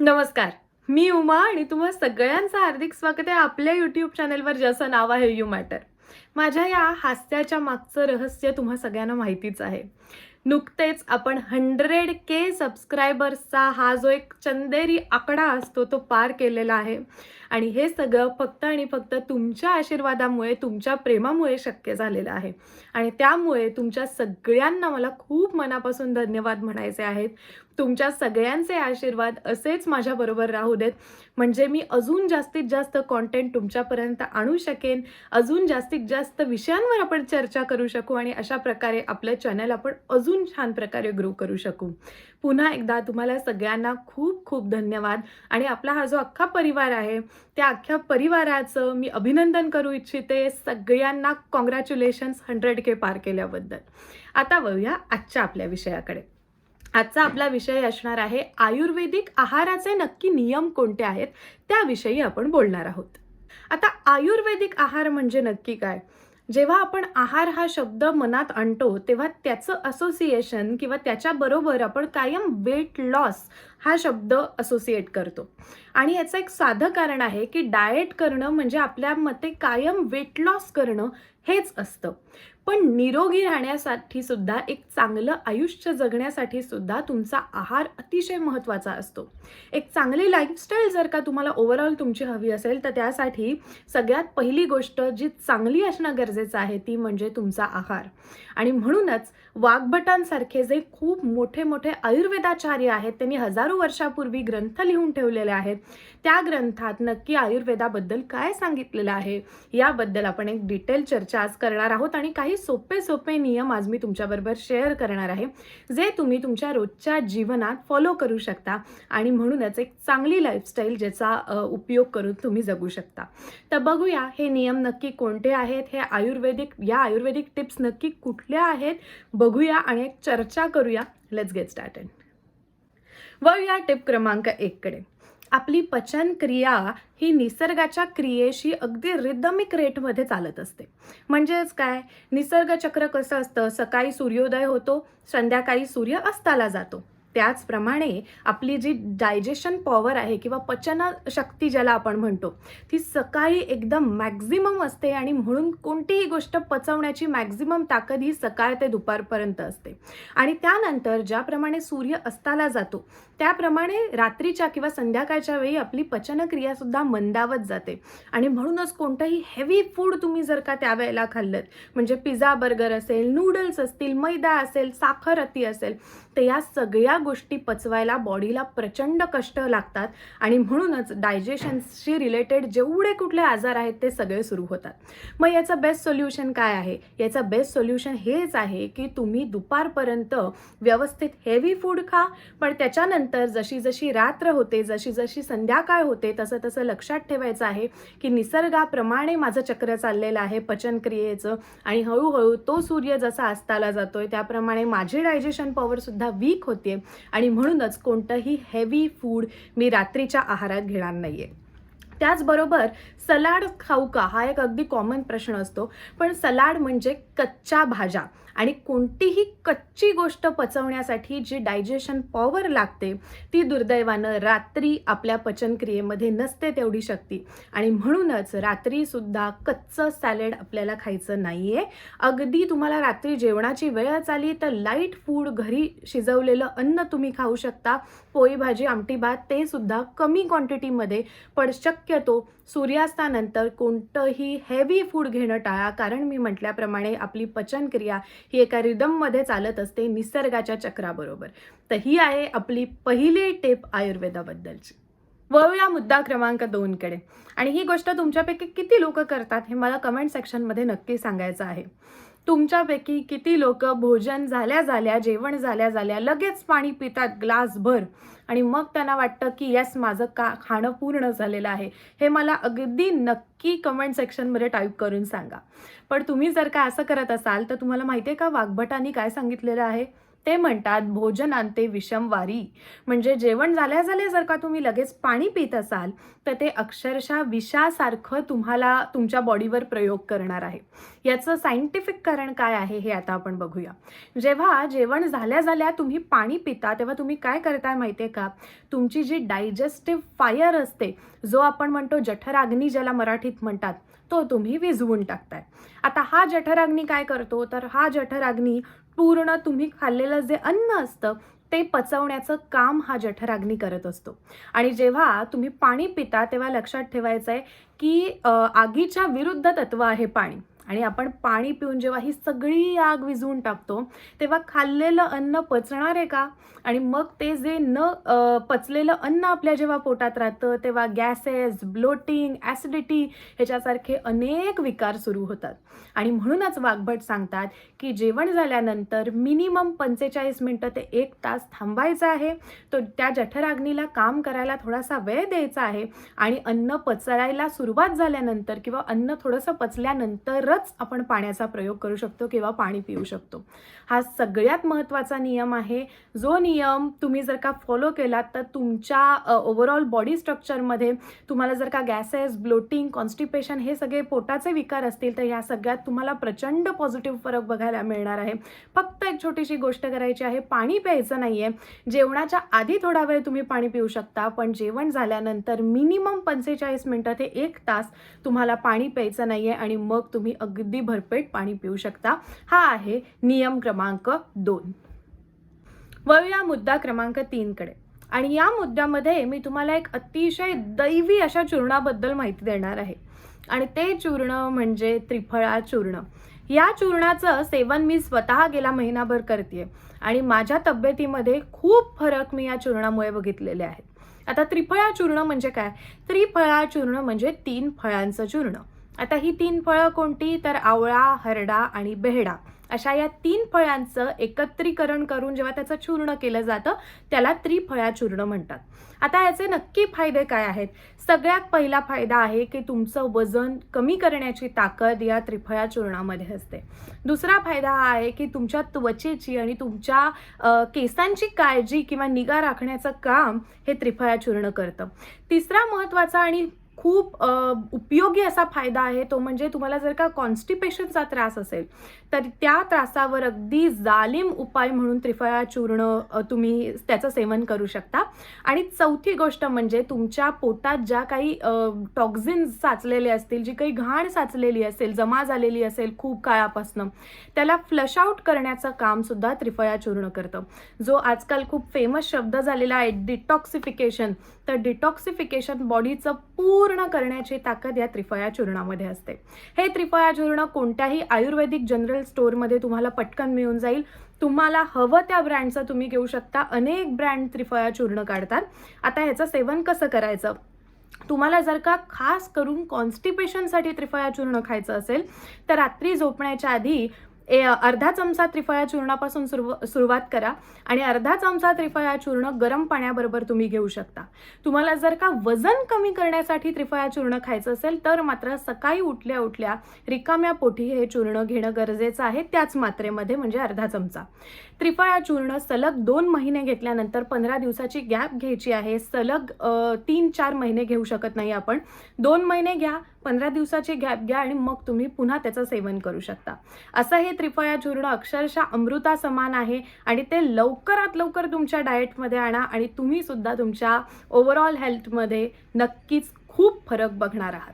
नमस्कार. मी उमा आणि तुम्हा सगळ्यांचं हार्दिक स्वागत आहे आपल्या YouTube चॅनलवर ज्याचं नाव आहे यू मॅटर. माझ्या या हास्याच्या मागचं रहस्य तुम्हा सगळ्यांना माहितीच आहे. नुकतेच आपण 100K सबस्क्रायबर्सचा हा जो एक चंदेरी आकडा असतो तो पार केलेला आहे आणि हे सगळं फक्त आणि फक्त तुमच्या आशीर्वादामुळे, तुमच्या प्रेमामुळे शक्य झालेलं आहे आणि त्यामुळे तुमच्या सगळ्यांना मला खूप मनापासून धन्यवाद म्हणायचे आहेत. तुमच्या सगळ्यांचे आशीर्वाद असेच माझ्याबरोबर राहू देत, म्हणजे मी अजून जास्तीत जास्त कंटेंट तुमच्यापर्यंत आणू शकेन, अजून जास्तीत जास्त विषयांवर आपण चर्चा करू शकू आणि अशा प्रकारे आपलं चॅनल आपण अजून छान प्रकारे ग्रो करू शकू. पुन्हा एकदा तुम्हाला सगळ्यांना खूप खूप धन्यवाद आणि आपला हा जो अख्खा परिवार आहे, त्या अख्ख्या परिवाराचं मी अभिनंदन करू इच्छिते. सगळ्यांना कॉंग्रॅच्युलेशन्स 100K पार केल्याबद्दल. आता वळूया आजच्या आपल्या विषयाकडे. आजचा आपला विषय असणार आहे आयुर्वेदिक आहाराचे नक्की नियम कोणते आहेत त्याविषयी आपण बोलणार आहोत. आता आयुर्वेदिक आहार म्हणजे नक्की काय? जेव्हा आपण आहार हा शब्द मनात आणतो तेव्हा त्याचं असोसिएशन किंवा त्याच्याबरोबर आपण कायम वेट लॉस हा शब्द असोसिएट करतो आणि याचं एक साधं कारण आहे की डाएट करणं म्हणजे आपल्या मते कायम वेट लॉस करणं हेच असतं. पण निरोगी राहण्यासाठी सुद्धा, एक चांगलं आयुष्य जगण्यासाठी सुद्धा तुमचा आहार अतिशय महत्त्वाचा असतो. एक चांगली लाईफस्टाईल जर का तुम्हाला ओव्हरऑल तुमची हवी असेल तर त्यासाठी सगळ्यात पहिली गोष्ट जी चांगली असणं गरजेचं आहे ती म्हणजे तुमचा आहार. आणि म्हणूनच वाग्भटांसारखे जे खूप मोठे मोठे आयुर्वेदाचार्य आहेत त्यांनी हजारो वर्षापूर्वी ग्रंथ लिहून ठेवलेले आहेत. त्या ग्रंथात नक्की आयुर्वेदाबद्दल काय सांगितलेलं आहे याबद्दल आपण एक डिटेल चर्चा आज करणार आहोत आणि काही सोपे सोपे नियम आज मी तुमच्याबरोबर शेअर करणार आहे जे तुम्ही तुमच्या रोजच्या जीवनात फॉलो करू शकता आणि म्हणूनच एक चांगली लाईफस्टाईल ज्याचा उपयोग करून तुम्ही जगू शकता. तर बघूया हे नियम नक्की कोणते आहेत, हे आयुर्वेदिक टिप्स नक्की कुठल्या आहेत बघूया आणि एक चर्चा करूया. Let's get started. वळूया टिप क्रमांक 1 कडे. आपली पचन क्रिया ही निसर्गाच्या क्रियेशी अगदी रिदमिक रेटमध्ये चालत असते. म्हणजेच काय, निसर्ग चक्र कसं असतं, सकाळी सूर्योदय होतो, संध्याकाळी सूर्य अस्ताला जातो. त्याचप्रमाणे आपली जी डायजेशन पॉवर आहे किंवा पचन शक्ती ज्याला आपण म्हणतो ती सकाळी एकदम मॅक्झिमम असते आणि म्हणून कोणतीही गोष्ट पचवण्याची मॅक्झिमम ताकद ही सकाळ ते दुपारपर्यंत असते. आणि त्यानंतर ज्याप्रमाणे सूर्य अस्ताला जातो त्याप्रमाणे रात्रीच्या किंवा संध्याकाळच्या वेळी आपली पचनक्रिया सुद्धा मंदावत जाते आणि म्हणूनच कोणतंही हेवी फूड तुम्ही जर का त्यावेळेला खाल्लं, म्हणजे पिझ्झा बर्गर असेल, नूडल्स असतील, मैदा असेल, साखर अति असेल, तर या सगळ्या गोष्टी पचवायला बॉडीला प्रचंड कष्ट लागतात आणि म्हणूनच डायजेशनशी रिलेटेड जेवढे कुठले आजार आहेत ते सगळे सुरू होतात. मग याचं बेस्ट सोल्युशन काय आहे? याचं बेस्ट सोल्युशन हेच आहे की तुम्ही दुपारपर्यंत व्यवस्थित हेवी फूड खा, पण त्याच्यानंतर जशी जशी रात्र होते, जशी जशी संध्याकाळ होते तसं तसं लक्षात ठेवायचं आहे की निसर्गाप्रमाणे माझं चक्र चाललेलं आहे पचनक्रियेचं आणि हळूहळू तो सूर्य जसा अस्ताला जातोय त्याप्रमाणे माझी डायजेशन पॉवर सुद्धा वीक होते आणि म्हणूनच कोणतंही हेवी फूड मी रात्रीच्या आहारात घेणार नाहीये. त्याचबरोबर सलाड खाऊ का हा एक अगदी कॉमन प्रश्न असतो, पण सलाड म्हणजे कच्च्या भाज्या आणि कोणतीही कच्ची गोष्ट पचवण्यासाठी जी डायजेशन पॉवर लागते ती दुर्दैवानं रात्री आपल्या पचनक्रियेमध्ये नसते तेवढी शक्ती आणि म्हणूनच रात्रीसुद्धा कच्चं सॅलड आपल्याला खायचं नाही आहे. अगदी तुम्हाला रात्री जेवणाची वेळच आली तर लाईट फूड, घरी शिजवलेलं अन्न तुम्ही खाऊ शकता, पोळी भाजी आमटी भात ते सुद्धा कमी क्वांटिटीमध्ये, पण शक्यतो सूर्यास्तानंतर कोणतंही हेवी फूड घेणं टाळा, कारण मी म्हटल्याप्रमाणे आपली पचनक्रिया ही एका रिदममध्ये चालत असते निसर्गाच्या चक्राबरोबर. तर ही आहे आपली पहिली टिप आयुर्वेदाबद्दलची. वळूया मुद्दा क्रमांक 2 कडे. आणि ही गोष्ट तुमच्यापैकी किती लोक करतात हे मला कमेंट सेक्शनमध्ये नक्की सांगायचं आहे. तुमच्यापैकी किती लोक भोजन झाल्या जेवण झाल्या लगेच पाणी पितात ग्लासभर आणि मग त्यांना वाटतं की येस माझं खाणं पूर्ण झालेलं आहे? हे मला अगदी नक्की कमेंट सेक्शनमध्ये टाईप करून सांगा. पण तुम्ही जर का असं करत असाल तर तुम्हाला माहिती आहे का वाग्भटांनी काय सांगितलेलं आहे? ते म्हणतात भोजनांते विषम वारी. म्हणजे जेवण झाल्या जर का तुम्ही लगेच पाणी पित असाल तर ते अक्षरशः विषासारखं तुम्हाला तुमच्या बॉडीवर प्रयोग करणार आहे. याचं सायंटिफिक कारण काय आहे हे आता आपण बघूया. जेव्हा जेवण झाल्या तुम्ही पाणी पिता तेव्हा तुम्ही काय करताय माहिती आहे का, तुमची जी डायजेस्टिव्ह फायर असते, जो आपण म्हणतो जठराग्नी ज्याला मराठीत म्हणतात, तो तुम्ही विझवून टाकताय. आता हा जठराग्नी काय करतो, तर हा जठराग्नी पूर्ण तुम्ही खाल्लेलं जे अन्न असतं ते पचवण्याचं काम हा जठराग्नी करत असतो. आणि जेव्हा तुम्ही पाणी पिता तेव्हा लक्षात ठेवायचं आहे की आगीच्या विरुद्ध तत्व आहे पाणी. आणि आपण पाणी पिऊन जेव्हा ही सगळी आग विझवून टाकतो तेव्हा खाल्लेलं अन्न पचणार आहे का? आणि मग ते जे पचलेलं अन्न आपल्या जेव्हा पोटात राहतं तेव्हा गॅसेस, ब्लोटिंग, ॲसिडिटी ह्याच्यासारखे अनेक विकार सुरू होतात. आणि म्हणूनच वाघभट सांगतात की जेवण झाल्यानंतर मिनिमम 45 मिनिटं ते 1 तास थांबायचं आहे. तो त्या जठराग्नीला काम करायला थोडासा वेळ द्यायचा आहे. आणि अन्न पचायला सुरुवात झाल्यानंतर किंवा अन्न थोडंसं पचल्यानंतरच आपण पाण्याचा प्रयोग करू शकतो किंवा पाणी पिऊ शकतो. हा सगळ्यात महत्त्वाचा नियम आहे. जो नियम तुम्ही जर का फॉलो केलात तर तुमच्या ओव्हरऑल बॉडी स्ट्रक्चरमध्ये तुम्हाला जर का गॅसेस, ब्लोटिंग, कॉन्स्टिपेशन हे सगळे पोटाचे विकार असतील तर ह्या सगळ्यात तुम्हाला प्रचंड पॉझिटिव्ह फरक बघायला मिळणार आहे. फक्त एक छोटीशी गोष्ट करायची आहे, पाणी प्यायचं नाही आहे. जेवणाच्या आधी थोडा वेळ तुम्ही पाणी पिऊ शकता, पण जेवण झाल्यानंतर मिनिमम 45 मिनिटं ते 1 तास तुम्हाला पाणी प्यायचं नाही आहे आणि मग तुम्ही अगदी भरपेट पाणी पिऊ शकता. हा आहे नियम क्रमांक 2. वळूया मुद्दा क्रमांक 3 कडे. आणि या मुद्द्यामध्ये मी तुम्हाला एक अतिशय दैवी अशा चूर्णाबद्दल माहिती देणार आहे. आणि ते चूर्ण म्हणजे त्रिफळा चूर्ण. या चूर्णाचं सेवन मी स्वतः गेला महिनाभर करते आणि माझ्या तब्येतीमध्ये खूप फरक मी या चूर्णामुळे बघितलेले आहेत. आता त्रिफळा चूर्ण म्हणजे काय? त्रिफळा चूर्ण म्हणजे 3 फळांचं चूर्ण. आता ही 3 फळं कोणती? तर आवळा, हरडा आणि बेहडा अशा या 3 फळांचं एकत्रीकरण करून जेव्हा त्याचं चूर्ण केलं जातं त्याला त्रिफळा चूर्ण म्हणतात. आता याचे नक्की फायदे काय आहेत? सगळ्यात पहिला फायदा आहे की तुमचं वजन कमी करण्याची ताकद या त्रिफळा चूर्णामध्ये असते. दुसरा फायदा हा आहे की तुमच्या त्वचेची आणि तुमच्या केसांची काळजी किंवा निगा राखण्याचं काम हे त्रिफळा चूर्ण करतं. तिसरा महत्त्वाचा आणि खूप उपयोगी असा फायदा आहे तो म्हणजे तुम्हाला जर का कॉन्स्टिपेशनचा त्रास असेल तर त्या त्रासावर अगदी जालिम उपाय म्हणून त्रिफळा चूर्ण तुम्ही त्याचं सेवन करू शकता. आणि चौथी गोष्ट म्हणजे तुमच्या पोटात ज्या काही टॉक्झिन्स साचलेले असतील, जी काही घाण साचलेली असेल, जमा झालेली असेल खूप काळापासून, त्याला फ्लश आउट करण्याचं काम सुद्धा त्रिफळा चूर्ण करतं. जो आजकाल खूप फेमस शब्द झालेला आहे डिटॉक्सिफिकेशन, तर डिटॉक्सिफिकेशन बॉडीचं पूर्ण करण्याची ताकद या त्रिफळा चूर्णामध्ये असते. हे त्रिफळा चूर्ण कोणत्याही आयुर्वेदिक जनरल स्टोअरमध्ये तुम्हाला पटकन मिळून जाईल. तुम्हाला हवं त्या ब्रँडचं तुम्ही घेऊ शकता. अनेक ब्रँड त्रिफळा चूर्ण काढतात. आता ह्याचं सेवन कसं करायचं? तुम्हाला जर का खास करून कॉन्स्टिपेशनसाठी त्रिफळा चूर्ण खायचं असेल तर रात्री झोपण्याच्या आधी अर्धा चमचा त्रिफळा चूर्णापासून सुरुवात करा आणि अर्धा चमचा त्रिफळा चूर्ण गरम पाण्याबरोबर तुम्ही घेऊ शकता. तुम्हाला जर का वजन कमी करण्यासाठी त्रिफळा चूर्ण खायचं असेल तर मात्र सकाळी उठल्या उठल्या रिकाम्या पोटी हे चूर्ण घेणं गरजेचं आहे, त्याच मात्रेमध्ये म्हणजे अर्धा चमचा. त्रिफळा चूर्ण सलग 2 महिने घेतल्यानंतर 15 दिवसाची गॅप घ्यायची आहे. सलग 3-4 महिने घेऊ शकत नाही आपण. 2 महिने घ्या, 15 दिवसाची गॅप घ्या आणि मग तुम्ही पुन्हा त्याचं सेवन करू शकता. असं हे त्रिफळा चूर्ण अक्षरशः अमृता समान आहे आणि ते लवकरात लवकर तुमच्या डाएटमध्ये आणा आणि तुम्ही सुद्धा तुमच्या ओव्हरऑल हेल्थमध्ये नक्कीच खूप फरक बघणार आहात.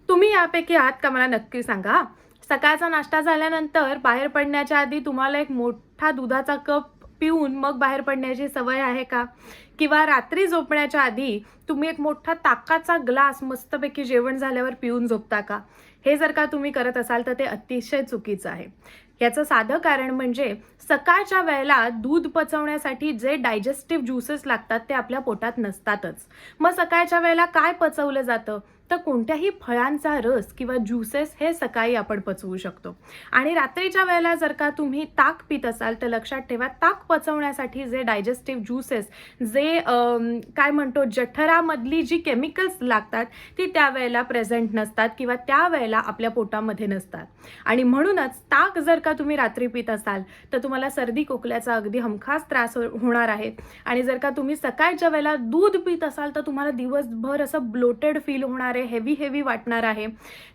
तुम्ही यापैकी आहात का मला नक्की सांगा. सकाळचा नाश्ता झाल्यानंतर बाहेर पडण्याच्या आधी तुम्हाला एक मोठा दुधाचा कप पिऊन मग बाहेर पडण्याची सवय आहे का? किंवा रात्री झोपण्याच्या आधी तुम्ही एक मोठा ताकाचा ग्लास मस्तपैकी जेवण झाल्यावर पिऊन झोपता का? हे जर का तुम्ही करत असाल तर ते अतिशय चुकीचं आहे. याचं साधं कारण म्हणजे सकाळच्या वेळेला दूध पचवण्यासाठी जे डायजेस्टिव्ह ज्युसेस लागतात ते आपल्या पोटात नसतातच. मग सकाळच्या वेळेला काय पचवलं जातं? तर कोणत्याही फळांचा रस किंवा ज्युसेस हे सकाळी आपण पचवू शकतो. आणि रात्रीच्या वेळेला जर का तुम्ही ताक पित असाल तर लक्षात ठेवा, ताक पचवण्यासाठी जे डायजेस्टिव्ह ज्युसेस, जे काय म्हणतो जठरामधली जी केमिकल्स लागतात ती त्यावेळेला प्रेझेंट नसतात किंवा त्यावेळेला आपल्या पोटामध्ये नसतात. आणि म्हणूनच ताक जर का तुम्ही रात्री पित असाल तर तुम्हाला सर्दी खोकल्याचा अगदी हमखास त्रास होणार आहे. आणि जर का तुम्ही सकाळच्या वेळेला दूध पित असाल तर तुम्हाला दिवसभर असं ब्लोटेड फील होणार आहे, हेवी वाटणार आहे.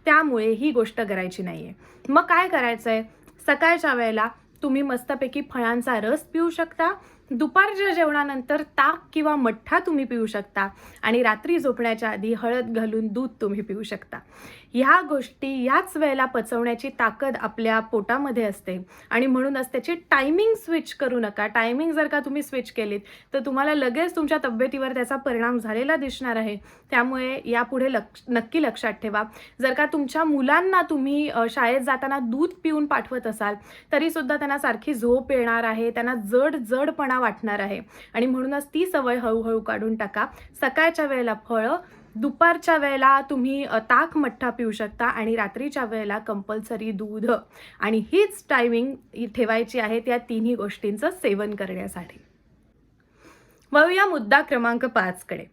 त्यामुळे ही गोष्ट करायची नाही आहे. मग काय करायचं आहे, सकाळच्या वेळेला तुम्ही मस्तपैकी फळांचा रस पिऊ शकता. दुपारच्या जेवणानंतर ताक किंवा मठ्ठा तुम्ही पिऊ शकता. आणि रात्री झोपण्याच्या आधी हळद घालून दूध तुम्ही पिऊ शकता. ह्या गोष्टी याच वेळेला पचवण्याची ताकद आपल्या पोटामध्ये असते. आणि म्हणूनच त्याची टायमिंग स्विच करू नका. टायमिंग जर का तुम्ही स्विच केलीत तर तुम्हाला लगेच तुमच्या तब्येतीवर त्याचा परिणाम झालेला दिसणार आहे. त्यामुळे यापुढे नक्की लक्षात ठेवा. जर का तुमच्या मुलांना तुम्ही शाळेत जाताना दूध पिऊन पाठवत असाल तरीसुद्धा त्यांना सारखी झोप येणार आहे, त्यांना जडपणा वाटणार आहे. आणि म्हणूनच ती सवय हळूहळू काढून टाका. सकाळच्या वेळेला फळं, दुपारच्या वेळेला तुम्ही ताक मठ्ठा पिऊ शकता आणि रात्रीच्या वेळेला कंपल्सरी दूध. आणि हीच टायमिंग ठेवायची आहे त्या तिन्ही गोष्टींचं सेवन करण्यासाठी. वळूया मुद्दा क्रमांक 5 कडे.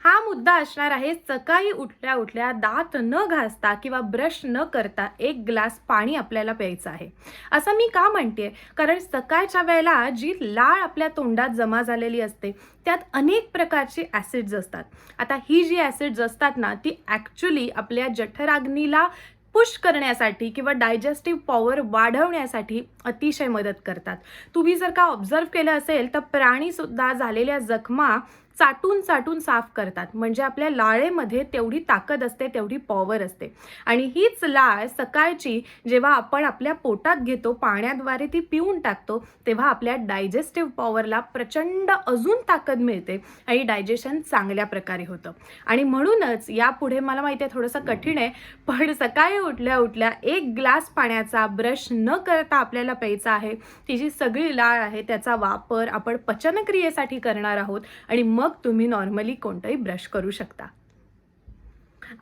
हा मुद्दा असणार आहे, सकाळी उठल्या उठल्या दात न घासता किंवा ब्रश न करता 1 ग्लास पाणी आपल्याला प्यायचं आहे. असं मी का म्हणते, कारण सकाळच्या वेळेला जी लाळ आपल्या तोंडात जमा झालेली असते त्यात अनेक प्रकारची ॲसिड्स असतात. आता ही जी ॲसिड्स असतात ना ती ॲक्च्युली आपल्या जठराग्नीला पुश करण्यासाठी किंवा डायजेस्टिव्ह पॉवर वाढवण्यासाठी अतिशय मदत करतात. तुम्ही जर का ऑब्झर्व केलं असेल तर प्राणीसुद्धा झालेल्या जखमा चाटून साफ करतात. म्हणजे आपल्या लाळेमध्ये तेवढी ताकद असते, तेवढी पॉवर असते. आणि हीच लाळ सकाळची जेव्हा आपण आपल्या पोटात घेतो, पाण्याद्वारे ती पिऊन टाकतो, तेव्हा आपल्या डायजेस्टिव्ह पॉवरला प्रचंड अजून ताकद मिळते आणि डायजेशन चांगल्या प्रकारे होतं. आणि म्हणूनच यापुढे मला माहिती आहे थोडंसं कठीण आहे, पण सकाळी उठल्या उठल्या 1 ग्लास पाण्याचा ब्रश न करता आपल्याला प्यायचा आहे. ती जी सगळी लाळ आहे त्याचा वापर आपण पचनक्रियेसाठी करणार आहोत आणि मग तुम्ही नॉर्मली कोणताही ब्रश करू शकता.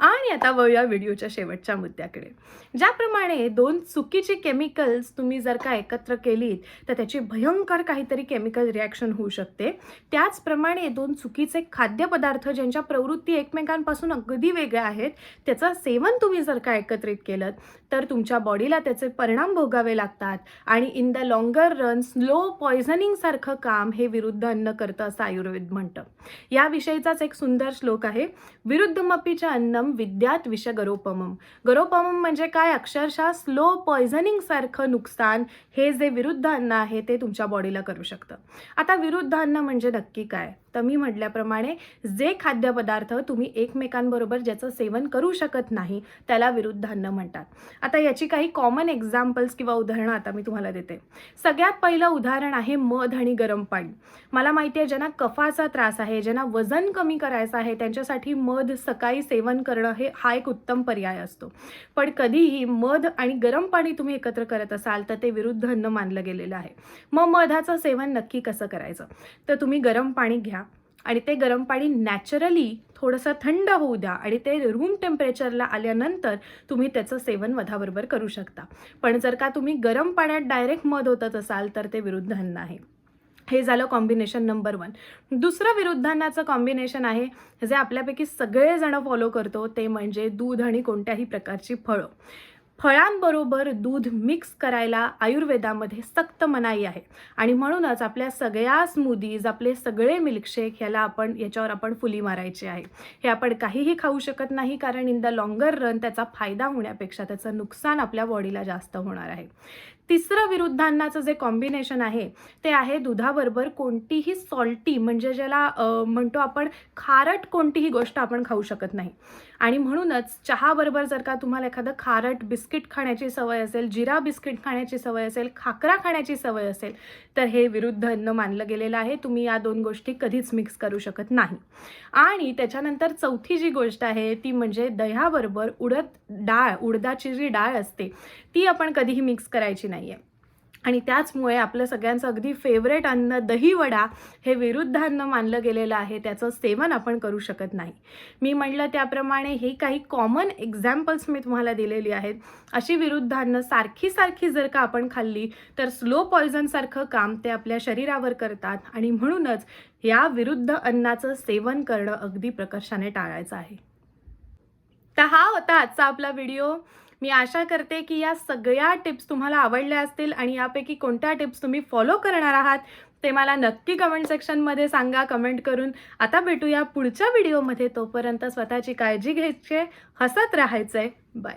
आणि आता वळूया व्हिडिओच्या शेवटच्या मुद्द्याकडे. ज्याप्रमाणे 2 चुकीची केमिकल्स तुम्ही जर का एकत्र केलीत तर त्याची भयंकर काहीतरी केमिकल रिॲक्शन होऊ शकते, त्याचप्रमाणे 2 चुकीचे खाद्यपदार्थ ज्यांच्या प्रवृत्ती एकमेकांपासून अगदी वेगळ्या आहेत त्याचं सेवन तुम्ही जर का एकत्रित केलं तर तुमच्या बॉडीला त्याचे परिणाम भोगावे लागतात. आणि in the longer run slow poisoning सारखं काम हे विरुद्ध अन्न करतं असं आयुर्वेद म्हणतं. याविषयीचाच एक सुंदर श्लोक आहे, विरुद्धमपीच अन्नम विद्यात विष गरोपमम. गरोपमम म्हणजे काय, अक्षरशः स्लो पॉयझनिंग सारखं नुकसान हे जे विरुद्ध अन्न आहे ते तुमच्या बॉडीला करू शकतं. आता विरुद्ध अन्न म्हणजे नक्की काय, तर मी म्हटल्याप्रमाणे जे खाद्यपदार्थ तुम्ही एकमेकांबरोबर ज्याचं सेवन करू शकत नाही त्याला विरुद्ध अन्न म्हणतात. आता याची काही कॉमन एक्झाम्पल्स किंवा उदाहरणं आता मी तुम्हाला देते. सगळ्यात पहिलं उदाहरण आहे मध आणि गरम पाणी. मला माहिती आहे ज्यांना कफाचा त्रास आहे, ज्यांना वजन कमी करायचं आहे त्यांच्यासाठी मध सकाळी सेवन करणं हा एक उत्तम पर्याय असतो. पण कधीही मध आणि गरम पाणी तुम्ही एकत्र करत असाल तर ते विरुद्ध अन्न मानलं गेलेलं आहे. मग मधाचं सेवन नक्की कसं करायचं, तर तुम्ही गरम पाणी घ्या आणि ते गरम पाणी नॅचरली थोडंसं थंड होऊ द्या आणि ते रूम टेम्परेचरला आल्यानंतर तुम्ही त्याचं सेवन मधाबरोबर करू शकता. पण जर का तुम्ही गरम पाण्यात डायरेक्ट मध ओतत असाल तर ते विरुद्ध अन्न आहे. हे झालं कॉम्बिनेशन नंबर 1. दुसरं विरुद्ध अन्नाचं कॉम्बिनेशन आहे जे आपल्यापैकी सगळेजण फॉलो करतो, ते म्हणजे दूध आणि कोणत्याही प्रकारची फळं. फळांबरोबर दूध मिक्स करायला आयुर्वेदामध्ये सक्त मनाई आहे. आणि म्हणूनच आपल्या सगळ्या स्मूदीज, आपले सगळे मिल्कशेक याच्यावर आपण फुली मारायची आहे. हे आपण काहीही खाऊ शकत नाही, कारण इन द लॉंगर रन त्याचा फायदा होण्यापेक्षा त्याचं नुकसान आपल्या बॉडीला जास्त होणार आहे. तिसरं विरुद्ध अन्नाचं जे कॉम्बिनेशन आहे ते आहे दुधाबरोबर कोणतीही सॉल्टी, म्हणजे ज्याला म्हणतो आपण खारट कोणतीही गोष्ट आपण खाऊ शकत नाही. आणि म्हणूनच चहाबरोबर जर का तुम्हाला एखादं खारट बिस्किट खाण्याची सवय असेल, जिरा बिस्किट खाण्याची सवय असेल, खाकरा खाण्याची सवय असेल तर हे विरुद्ध अन्न मानलं गेलेलं आहे. तुम्ही या 2 गोष्टी कधीच मिक्स करू शकत नाही. आणि त्याच्यानंतर चौथी जी गोष्ट आहे ती म्हणजे दह्याबरोबर उडदाची जी डाळ असते ती आपण कधीही मिक्स करायची नाही आहे. आणि त्याचमुळे आपलं सगळ्यांचं अगदी फेवरेट अन्न दहीवडा हे विरुद्ध अन्न मानलं गेलेलं आहे. त्याचं सेवन आपण करू शकत नाही. मी म्हटलं त्याप्रमाणे हे काही कॉमन एक्झाम्पल्स मी तुम्हाला दिलेली आहेत. अशी विरुद्ध अन्न सारखी जर का आपण खाल्ली तर स्लो पॉयझनसारखं काम ते आपल्या शरीरावर करतात आणि म्हणूनच या विरुद्ध अन्नाचं सेवन करणं अगदी प्रकर्षाने टाळायचं आहे. तर हा होता आजचा आपला व्हिडिओ. मी आशा करते की या सगळ्या टिप्स तुम्हाला आवडल्या असतील आणि यापैकी कोणत्या टिप्स तुम्ही फॉलो करणार आहात ते मला नक्की कमेंट सेक्शनमध्ये सांगा कमेंट करून. आता भेटूया पुढच्या व्हिडिओमध्ये. तोपर्यंत स्वतःची काळजी घ्यायची, हसत राहायचंय. बाय.